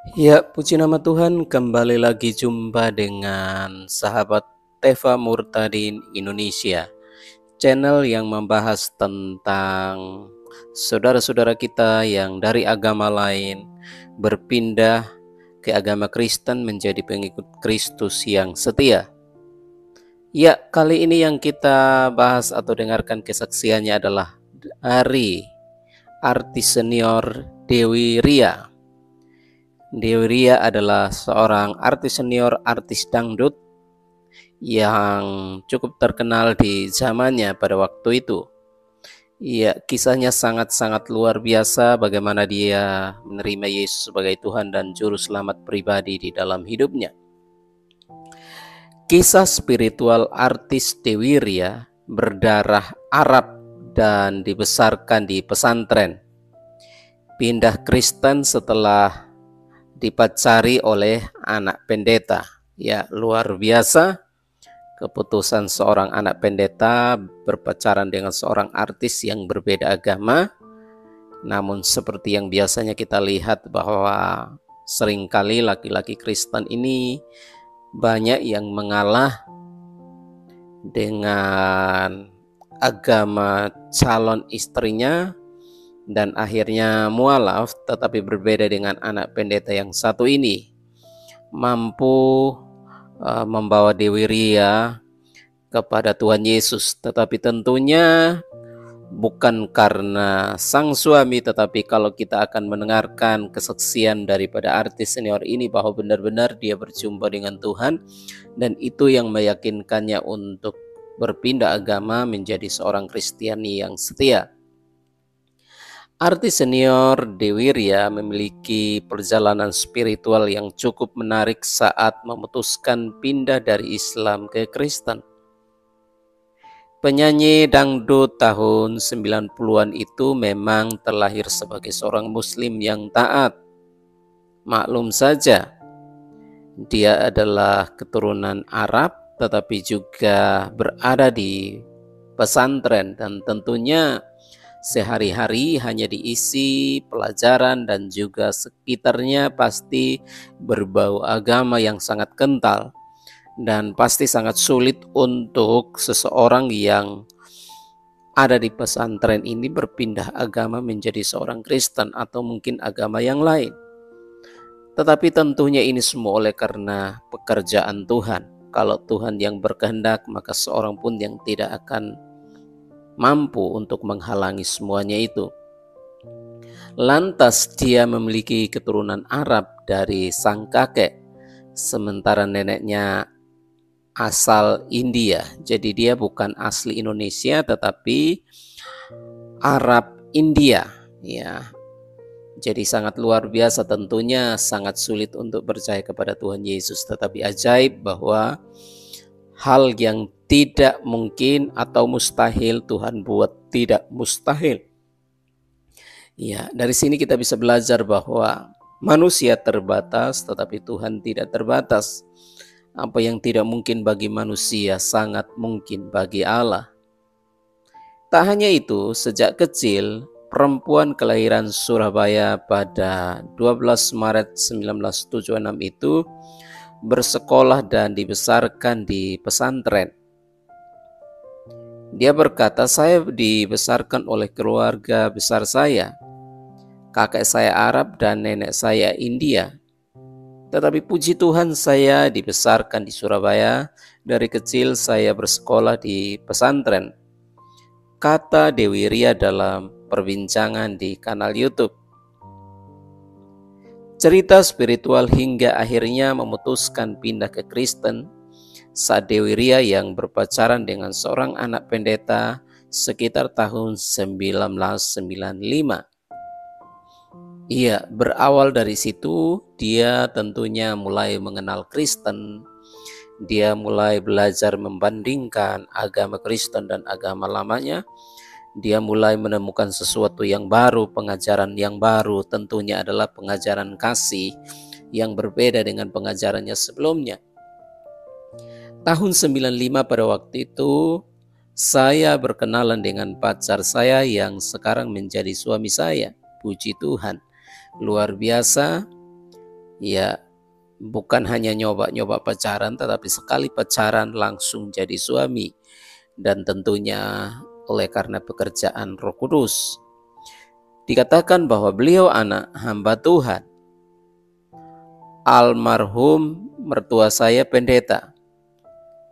Ya, puji nama Tuhan, kembali lagi jumpa dengan sahabat Teva Murtadin Indonesia, channel yang membahas tentang saudara-saudara kita yang dari agama lain berpindah ke agama Kristen menjadi pengikut Kristus yang setia. Ya, kali ini yang kita bahas atau dengarkan kesaksiannya adalah dari artis senior Dewi Ria. Dewi Ria adalah seorang artis senior, artis dangdut yang cukup terkenal di zamannya pada waktu itu. Ya, kisahnya sangat-sangat luar biasa bagaimana dia menerima Yesus sebagai Tuhan dan Juru Selamat pribadi di dalam hidupnya. Kisah spiritual artis Dewi Ria berdarah Arab dan dibesarkan di pesantren. Pindah Kristen setelah dipacari oleh anak pendeta. Ya, luar biasa keputusan seorang anak pendeta berpacaran dengan seorang artis yang berbeda agama. Namun seperti yang biasanya kita lihat bahwa seringkali laki-laki Kristen ini banyak yang mengalah dengan agama calon istrinya dan akhirnya mualaf, tetapi berbeda dengan anak pendeta yang satu ini, mampu membawa Dewi Ria kepada Tuhan Yesus. Tetapi tentunya bukan karena sang suami, tetapi kalau kita akan mendengarkan kesaksian daripada artis senior ini bahwa benar-benar dia berjumpa dengan Tuhan, dan itu yang meyakinkannya untuk berpindah agama menjadi seorang Kristiani yang setia. Artis senior Dewi Ria memiliki perjalanan spiritual yang cukup menarik saat memutuskan pindah dari Islam ke Kristen. Penyanyi dangdut tahun 90-an itu memang terlahir sebagai seorang muslim yang taat. Maklum saja, dia adalah keturunan Arab tetapi juga berada di pesantren dan tentunya sehari-hari hanya diisi pelajaran dan juga sekitarnya pasti berbau agama yang sangat kental. Dan pasti sangat sulit untuk seseorang yang ada di pesantren ini berpindah agama menjadi seorang Kristen atau mungkin agama yang lain. Tetapi tentunya ini semua oleh karena pekerjaan Tuhan. Kalau Tuhan yang berkehendak, maka seorang pun yang tidak akan mampu untuk menghalangi semuanya itu. Lantas dia memiliki keturunan Arab dari sang kakek, sementara neneknya asal India. Jadi dia bukan asli Indonesia tetapi Arab India, ya. Jadi sangat luar biasa, tentunya sangat sulit untuk percaya kepada Tuhan Yesus, tetapi ajaib bahwa hal yang tidak mungkin atau mustahil Tuhan buat tidak mustahil. Ya, dari sini kita bisa belajar bahwa manusia terbatas tetapi Tuhan tidak terbatas. Apa yang tidak mungkin bagi manusia sangat mungkin bagi Allah. Tak hanya itu, sejak kecil perempuan kelahiran Surabaya pada 12 Maret 1976 itu bersekolah dan dibesarkan di pesantren. Dia berkata, saya dibesarkan oleh keluarga besar saya. Kakek saya Arab dan nenek saya India. Tetapi puji Tuhan saya dibesarkan di Surabaya. Dari kecil saya bersekolah di pesantren. Kata Dewi Ria dalam perbincangan di kanal YouTube. Cerita spiritual hingga akhirnya memutuskan pindah ke Kristen saat Dewi Ria yang berpacaran dengan seorang anak pendeta sekitar tahun 1995. Iya, berawal dari situ dia tentunya mulai mengenal Kristen. Dia mulai belajar membandingkan agama Kristen dan agama lamanya. Dia mulai menemukan sesuatu yang baru, pengajaran yang baru, tentunya adalah pengajaran kasih yang berbeda dengan pengajarannya sebelumnya. Tahun 95 pada waktu itu saya berkenalan dengan pacar saya yang sekarang menjadi suami saya. Puji Tuhan. Luar biasa, Ya, bukan hanya nyoba-nyoba pacaran, tetapi sekali pacaran langsung jadi suami. Dan tentunya oleh karena pekerjaan Roh Kudus. Dikatakan bahwa beliau anak hamba Tuhan. Almarhum mertua saya pendeta.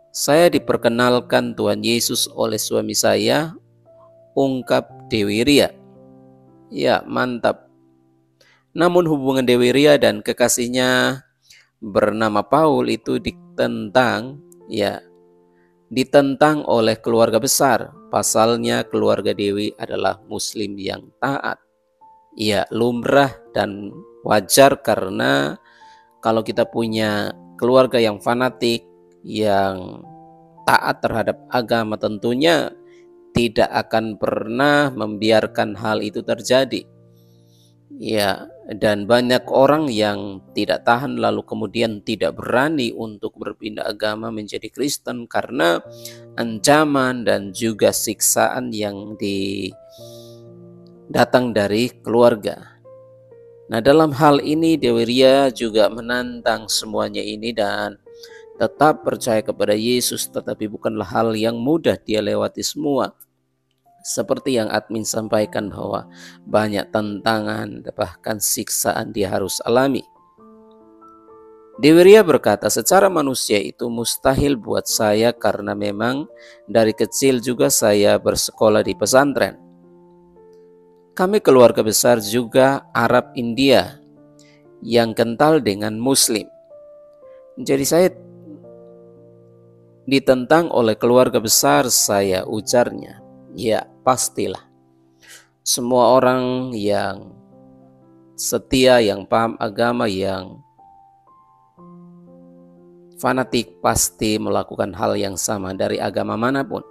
Saya diperkenalkan Tuhan Yesus oleh suami saya, ungkap Dewi Ria. Ya, mantap. Namun hubungan Dewi Ria dan kekasihnya bernama Paul itu ditentang oleh keluarga besar. Pasalnya keluarga Dewi adalah muslim yang taat. Ya, lumrah dan wajar karena kalau kita punya keluarga yang fanatik, yang taat terhadap agama, tentunya tidak akan pernah membiarkan hal itu terjadi. Ya, dan banyak orang yang tidak tahan lalu kemudian tidak berani untuk berpindah agama menjadi Kristen karena ancaman dan juga siksaan yang datang dari keluarga. Nah, dalam hal ini Dewi Ria juga menantang semuanya ini dan tetap percaya kepada Yesus, tetapi bukanlah hal yang mudah dia lewati semua. Seperti yang admin sampaikan bahwa banyak tantangan bahkan siksaan dia harus alami. Dewi Ria berkata, secara manusia itu mustahil buat saya karena memang dari kecil juga saya bersekolah di pesantren. Kami keluarga besar juga Arab India yang kental dengan Muslim. Jadi saya ditentang oleh keluarga besar saya, ujarnya. Ya, pastilah. Semua orang yang setia, yang paham agama, yang fanatik pasti melakukan hal yang sama dari agama manapun.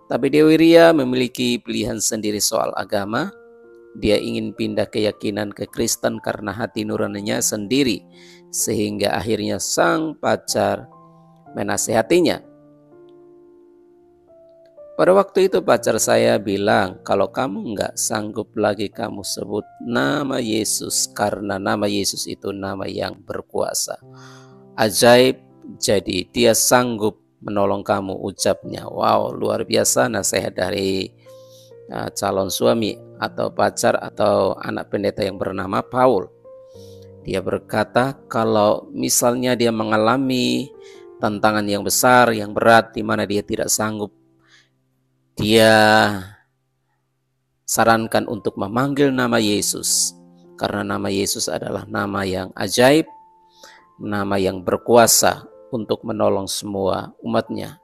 Tapi Dewi Ria memiliki pilihan sendiri soal agama. Dia ingin pindah keyakinan ke Kristen karena hati nuraninya sendiri, sehingga akhirnya sang pacar menasehatinya. Pada waktu itu pacar saya bilang, kalau kamu nggak sanggup lagi kamu sebut nama Yesus karena nama Yesus itu nama yang berkuasa. Ajaib, jadi dia sanggup menolong kamu, ucapnya. Wow, luar biasa nasihat dari calon suami atau pacar atau anak pendeta yang bernama Paul. Dia berkata kalau misalnya dia mengalami tantangan yang besar, yang berat, di mana dia tidak sanggup, dia sarankan untuk memanggil nama Yesus, karena nama Yesus adalah nama yang ajaib, nama yang berkuasa untuk menolong semua umatnya.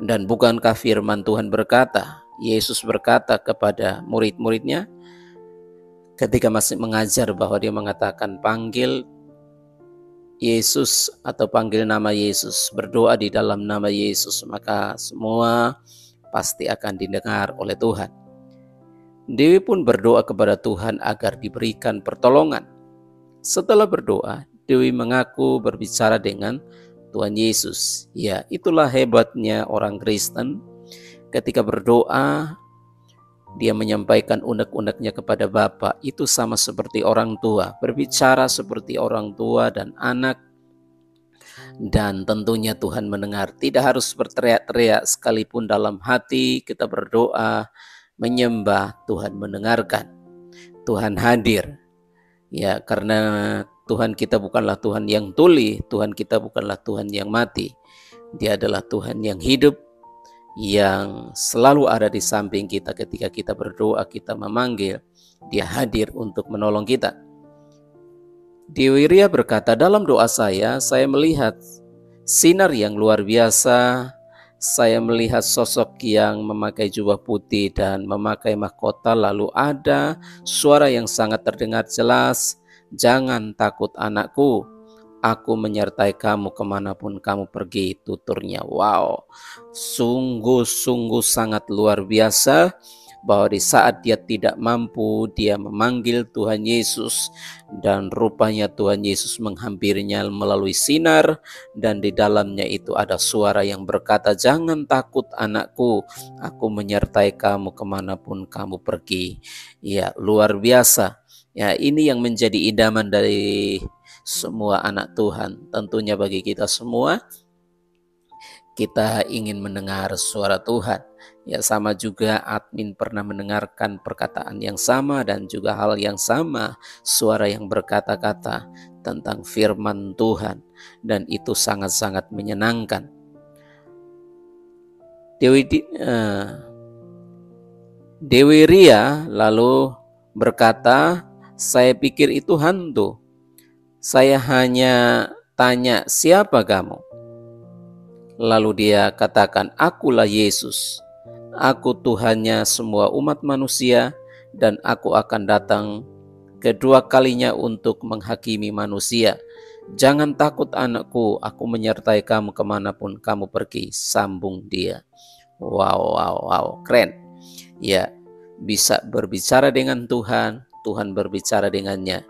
Dan bukankah firman Tuhan berkata, Yesus berkata kepada murid-muridnya ketika masih mengajar, bahwa dia mengatakan panggil Yesus atau panggil nama Yesus, berdoa di dalam nama Yesus, maka semua pasti akan didengar oleh Tuhan. Dewi pun berdoa kepada Tuhan agar diberikan pertolongan. Setelah berdoa, Dewi mengaku berbicara dengan Tuhan Yesus. Ya, itulah hebatnya orang Kristen. Ketika berdoa, dia menyampaikan unek-uneknya kepada Bapa. Itu sama seperti orang tua, berbicara seperti orang tua dan anak. Dan tentunya Tuhan mendengar. Tidak harus berteriak-teriak, sekalipun dalam hati kita berdoa, menyembah, Tuhan mendengarkan. Tuhan hadir. Ya, karena Tuhan kita bukanlah Tuhan yang tuli, Tuhan kita bukanlah Tuhan yang mati. Dia adalah Tuhan yang hidup, yang selalu ada di samping kita ketika kita berdoa, kita memanggil. Dia hadir untuk menolong kita. Dewi Ria berkata, dalam doa saya melihat sinar yang luar biasa. Saya melihat sosok yang memakai jubah putih dan memakai mahkota, lalu ada suara yang sangat terdengar jelas, jangan takut anakku, aku menyertai kamu kemanapun kamu pergi, tuturnya. Wow, sungguh-sungguh sangat luar biasa, bahwa di saat dia tidak mampu, dia memanggil Tuhan Yesus, dan rupanya Tuhan Yesus menghampirinya melalui sinar, dan di dalamnya itu ada suara yang berkata, jangan takut anakku, aku menyertai kamu kemanapun kamu pergi. Ya, luar biasa. Ya, ini yang menjadi idaman dari semua anak Tuhan. Tentunya bagi kita semua, kita ingin mendengar suara Tuhan. Ya, sama juga admin pernah mendengarkan perkataan yang sama dan juga hal yang sama, suara yang berkata-kata tentang firman Tuhan, dan itu sangat-sangat menyenangkan. Dewi Ria lalu berkata, "Saya pikir itu hantu. Saya hanya tanya, siapa kamu?" Lalu dia katakan, "Akulah Yesus. Aku Tuhannya semua umat manusia, dan aku akan datang kedua kalinya untuk menghakimi manusia. Jangan takut anakku, aku menyertai kamu kemanapun kamu pergi," sambung dia. Wow, keren. Ya, bisa berbicara dengan Tuhan, Tuhan berbicara dengannya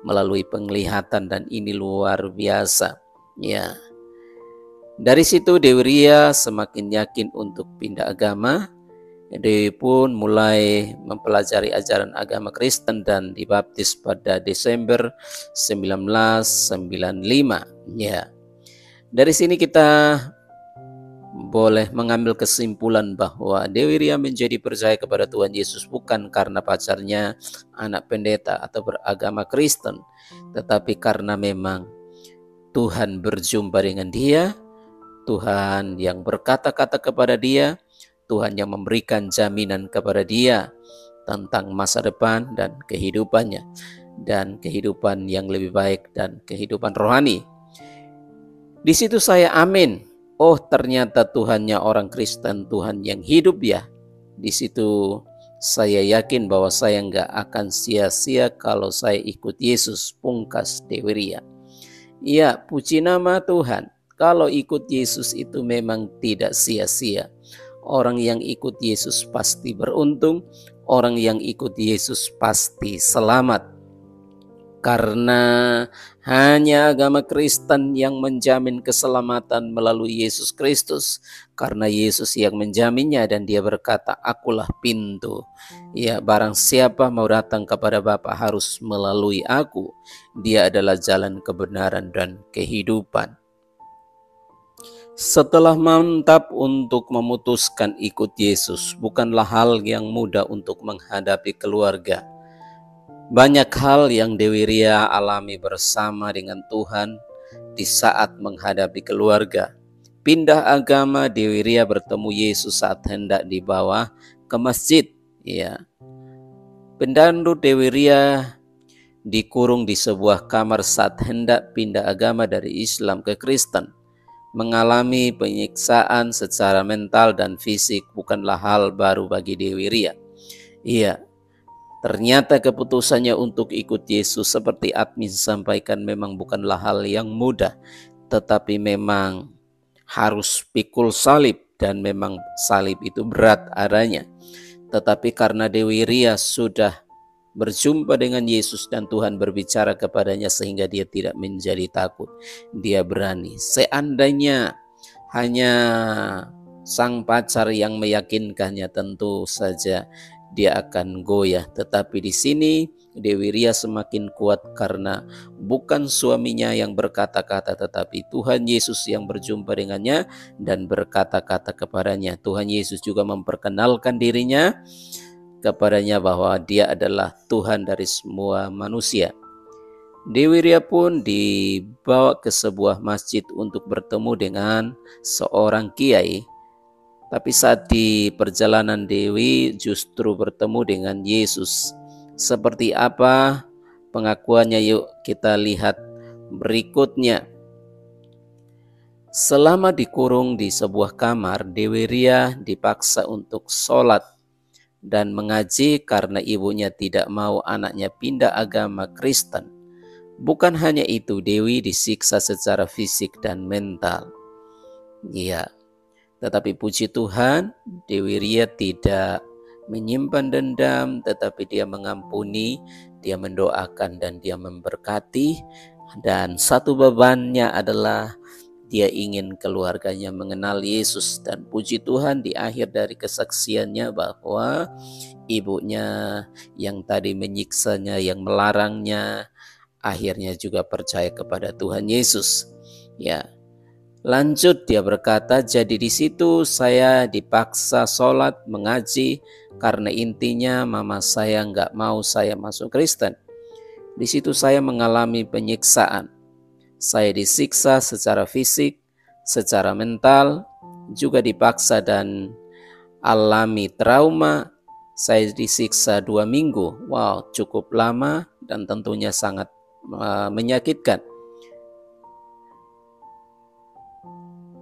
melalui penglihatan, dan ini luar biasa. Ya. Dari situ Dewi Ria semakin yakin untuk pindah agama. Dewi pun mulai mempelajari ajaran agama Kristen dan dibaptis pada Desember 1995. Ya. Dari sini kita boleh mengambil kesimpulan bahwa Dewi Ria menjadi percaya kepada Tuhan Yesus bukan karena pacarnya anak pendeta atau beragama Kristen, tetapi karena memang Tuhan berjumpa dengan dia, Tuhan yang berkata-kata kepada dia, Tuhan yang memberikan jaminan kepada dia tentang masa depan dan kehidupannya, dan kehidupan yang lebih baik dan kehidupan rohani. Di situ saya amin. Oh, ternyata Tuhannya orang Kristen, Tuhan yang hidup ya. Di situ saya yakin bahwa saya nggak akan sia-sia kalau saya ikut Yesus, pungkas Dewi Ria. Ya, puji nama Tuhan. Kalau ikut Yesus itu memang tidak sia-sia. Orang yang ikut Yesus pasti beruntung. Orang yang ikut Yesus pasti selamat. Karena hanya agama Kristen yang menjamin keselamatan melalui Yesus Kristus. Karena Yesus yang menjaminnya, dan dia berkata, "Akulah pintu. Ya, barang siapa mau datang kepada Bapa harus melalui aku. Dia adalah jalan kebenaran dan kehidupan." Setelah mantap untuk memutuskan ikut Yesus, bukanlah hal yang mudah untuk menghadapi keluarga. Banyak hal yang Dewi Ria alami bersama dengan Tuhan di saat menghadapi keluarga. Pindah agama, Dewi Ria bertemu Yesus saat hendak dibawa ke masjid. Ya. Pendandut Dewi Ria dikurung di sebuah kamar saat hendak pindah agama dari Islam ke Kristen. Mengalami penyiksaan secara mental dan fisik bukanlah hal baru bagi Dewi Ria. Iya. Ternyata keputusannya untuk ikut Yesus seperti admin sampaikan memang bukanlah hal yang mudah, tetapi memang harus pikul salib, dan memang salib itu berat adanya. Tetapi karena Dewi Ria sudah berjumpa dengan Yesus dan Tuhan berbicara kepadanya sehingga dia tidak menjadi takut, dia berani. Seandainya hanya sang pacar yang meyakinkannya, tentu saja dia akan goyah. Tetapi di sini Dewi Ria semakin kuat karena bukan suaminya yang berkata-kata, tetapi Tuhan Yesus yang berjumpa dengannya dan berkata-kata kepadanya. Tuhan Yesus juga memperkenalkan dirinya kepadanya bahwa dia adalah Tuhan dari semua manusia. Dewi Ria pun dibawa ke sebuah masjid untuk bertemu dengan seorang kiai. Tapi saat di perjalanan Dewi justru bertemu dengan Yesus. Seperti apa pengakuannya? Yuk kita lihat berikutnya. Selama dikurung di sebuah kamar, Dewi Ria dipaksa untuk sholat dan mengaji karena ibunya tidak mau anaknya pindah agama Kristen. Bukan hanya itu, Dewi disiksa secara fisik dan mental. Iya. Tetapi puji Tuhan, Dewi Ria tidak menyimpan dendam, tetapi dia mengampuni, dia mendoakan, dan dia memberkati. Dan satu bebannya adalah dia ingin keluarganya mengenal Yesus. Dan puji Tuhan, di akhir dari kesaksiannya bahwa ibunya yang tadi menyiksanya, yang melarangnya akhirnya juga percaya kepada Tuhan Yesus. Ya, lanjut dia berkata, jadi di situ saya dipaksa sholat mengaji karena intinya mama saya nggak mau saya masuk Kristen. Di situ saya mengalami penyiksaan. Saya disiksa secara fisik, secara mental, juga dipaksa dan alami trauma. Saya disiksa 2 minggu. Wow, cukup lama dan tentunya sangat menyakitkan.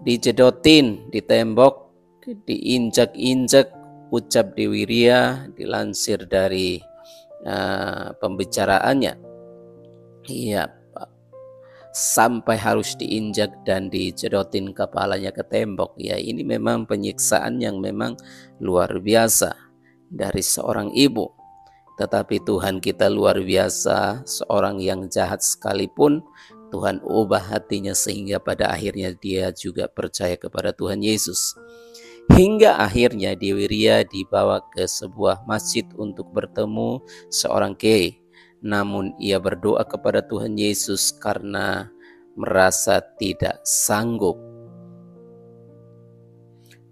Dijedotin di tembok, diinjak-injak, ucap Dewi Ria dilansir dari pembicaraannya. Iya, Pak. Sampai harus diinjak dan dijedotin kepalanya ke tembok. Ya, ini memang penyiksaan yang memang luar biasa dari seorang ibu. Tetapi Tuhan kita luar biasa, seorang yang jahat sekalipun Tuhan ubah hatinya sehingga pada akhirnya dia juga percaya kepada Tuhan Yesus. Hingga akhirnya Dewi Ria dibawa ke sebuah masjid untuk bertemu seorang kiai. Namun ia berdoa kepada Tuhan Yesus karena merasa tidak sanggup.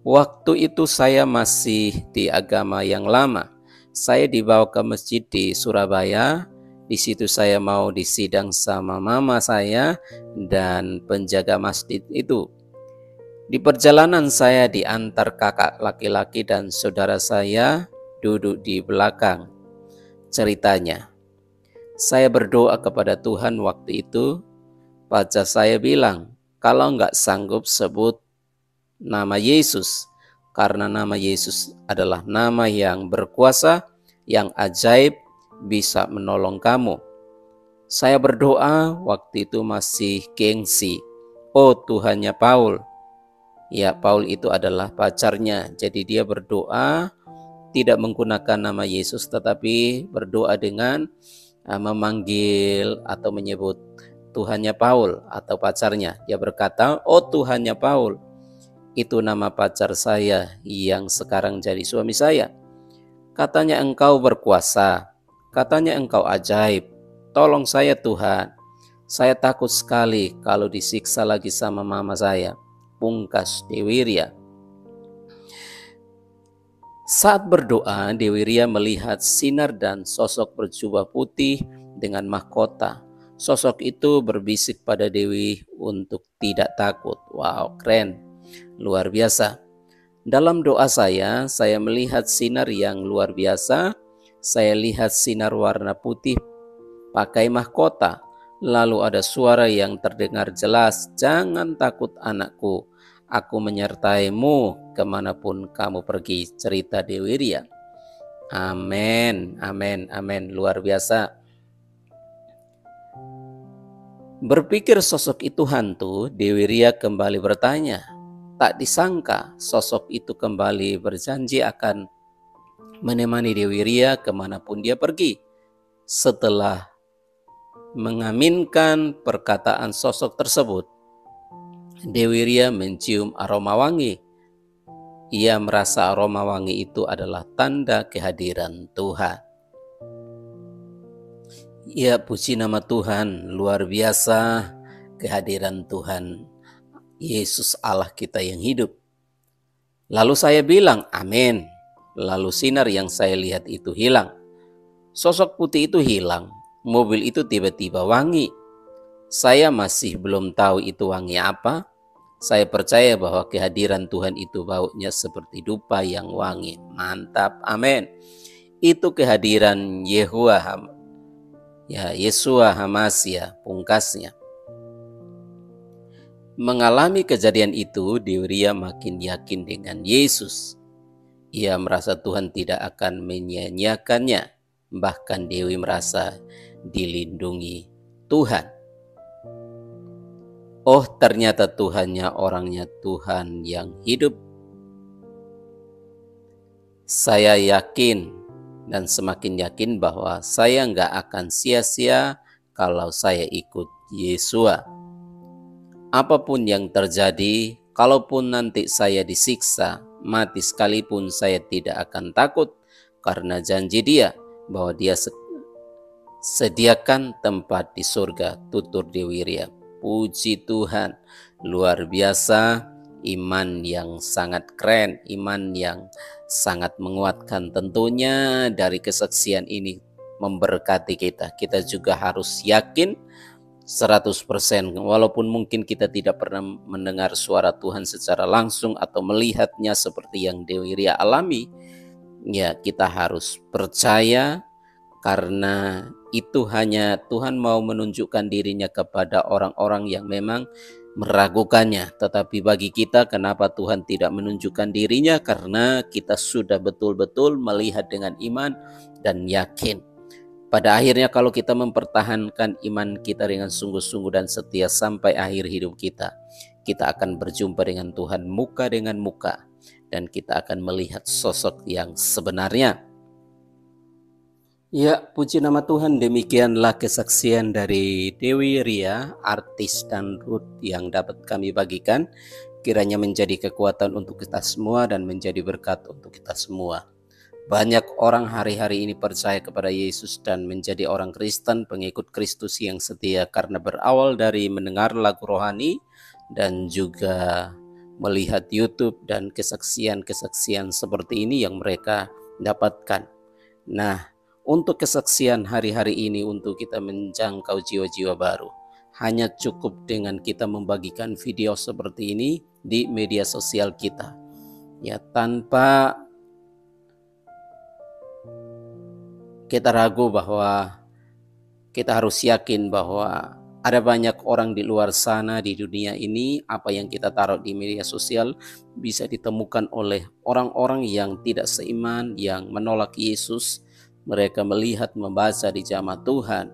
Waktu itu saya masih di agama yang lama. Saya dibawa ke masjid di Surabaya. Di situ saya mau disidang sama mama saya dan penjaga masjid itu. Di perjalanan saya diantar kakak laki-laki dan saudara saya duduk di belakang. Ceritanya, saya berdoa kepada Tuhan waktu itu. Pacar saya bilang, kalau nggak sanggup sebut nama Yesus, karena nama Yesus adalah nama yang berkuasa, yang ajaib, bisa menolong kamu. Saya berdoa waktu itu masih gengsi. Oh, Tuhannya Paul. Ya, Paul itu adalah pacarnya. Jadi dia berdoa tidak menggunakan nama Yesus, tetapi berdoa dengan memanggil atau menyebut Tuhannya Paul atau pacarnya. Dia berkata, oh Tuhannya Paul, itu nama pacar saya yang sekarang jadi suami saya. Katanya engkau berkuasa, katanya engkau ajaib. Tolong saya Tuhan, saya takut sekali kalau disiksa lagi sama mama saya. Pungkas Dewi Ria. Saat berdoa, Dewi Ria melihat sinar dan sosok berjubah putih dengan mahkota. Sosok itu berbisik pada Dewi untuk tidak takut. Wow, keren, luar biasa. Dalam doa saya melihat sinar yang luar biasa. Saya lihat sinar warna putih pakai mahkota. Lalu ada suara yang terdengar jelas, jangan takut anakku, aku menyertaimu kemanapun kamu pergi. Cerita Dewi Ria. Amin, amin, amin, luar biasa. Berpikir sosok itu hantu, Dewi Ria kembali bertanya. Tak disangka sosok itu kembali berjanji akan menemani Dewi Ria kemanapun dia pergi. Setelah mengaminkan perkataan sosok tersebut, Dewi Ria mencium aroma wangi. Ia merasa aroma wangi itu adalah tanda kehadiran Tuhan. Ya, puji nama Tuhan, luar biasa kehadiran Tuhan Yesus Allah kita yang hidup. Lalu saya bilang, amin. Lalu sinar yang saya lihat itu hilang. Sosok putih itu hilang. Mobil itu tiba-tiba wangi. Saya masih belum tahu itu wangi apa. Saya percaya bahwa kehadiran Tuhan itu baunya seperti dupa yang wangi. Mantap, amin. Itu kehadiran Yeshua Hamasya, pungkasnya. Mengalami kejadian itu, Dewi Ria makin yakin dengan Yesus. Ia merasa Tuhan tidak akan menyia-nyiakannya. Bahkan Dewi merasa dilindungi Tuhan. Oh, ternyata Tuhannya orangnya Tuhan yang hidup. Saya yakin dan semakin yakin bahwa saya nggak akan sia-sia kalau saya ikut Yeshua. Apapun yang terjadi, kalaupun nanti saya disiksa, mati sekalipun, saya tidak akan takut karena janji Dia bahwa Dia Sediakan tempat di surga, tutur Dewi Ria. Puji Tuhan, luar biasa, iman yang sangat keren, iman yang sangat menguatkan. Tentunya dari kesaksian ini memberkati kita. Kita juga harus yakin 100%, walaupun mungkin kita tidak pernah mendengar suara Tuhan secara langsung atau melihatnya seperti yang Dewi Ria alami, ya kita harus percaya, karena itu hanya Tuhan mau menunjukkan dirinya kepada orang-orang yang memang meragukannya. Tetapi bagi kita, kenapa Tuhan tidak menunjukkan dirinya? Karena kita sudah betul-betul melihat dengan iman dan yakin. Pada akhirnya kalau kita mempertahankan iman kita dengan sungguh-sungguh dan setia sampai akhir hidup kita, kita akan berjumpa dengan Tuhan muka dengan muka, dan kita akan melihat sosok yang sebenarnya. Ya, puji nama Tuhan, demikianlah kesaksian dari Dewi Ria, artis dangdut yang dapat kami bagikan. Kiranya menjadi kekuatan untuk kita semua dan menjadi berkat untuk kita semua. Banyak orang hari-hari ini percaya kepada Yesus dan menjadi orang Kristen, pengikut Kristus yang setia, karena berawal dari mendengar lagu rohani dan juga melihat YouTube dan kesaksian-kesaksian seperti ini yang mereka dapatkan. Nah, untuk kesaksian hari-hari ini, untuk kita menjangkau jiwa-jiwa baru, hanya cukup dengan kita membagikan video seperti ini di media sosial kita, ya, tanpa kita ragu bahwa kita harus yakin bahwa ada banyak orang di luar sana di dunia ini. Apa yang kita taruh di media sosial bisa ditemukan oleh orang-orang yang tidak seiman, yang menolak Yesus. Mereka melihat, membaca di jamaah Tuhan,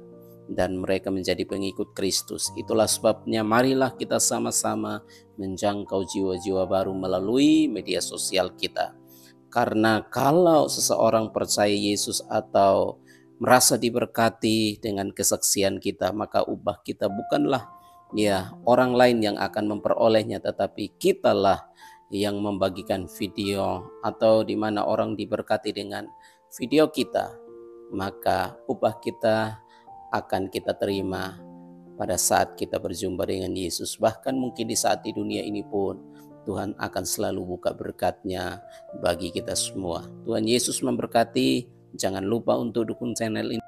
dan mereka menjadi pengikut Kristus. Itulah sebabnya marilah kita sama-sama menjangkau jiwa-jiwa baru melalui media sosial kita. Karena kalau seseorang percaya Yesus atau merasa diberkati dengan kesaksian kita, maka ubah kita bukanlah ya orang lain yang akan memperolehnya, tetapi kitalah yang membagikan video atau di mana orang diberkati dengan video kita. Maka upah kita akan kita terima pada saat kita berjumpa dengan Yesus. Bahkan mungkin di saat di dunia ini pun Tuhan akan selalu buka berkat-Nya bagi kita semua. Tuhan Yesus memberkati. Jangan lupa untuk dukung channel ini.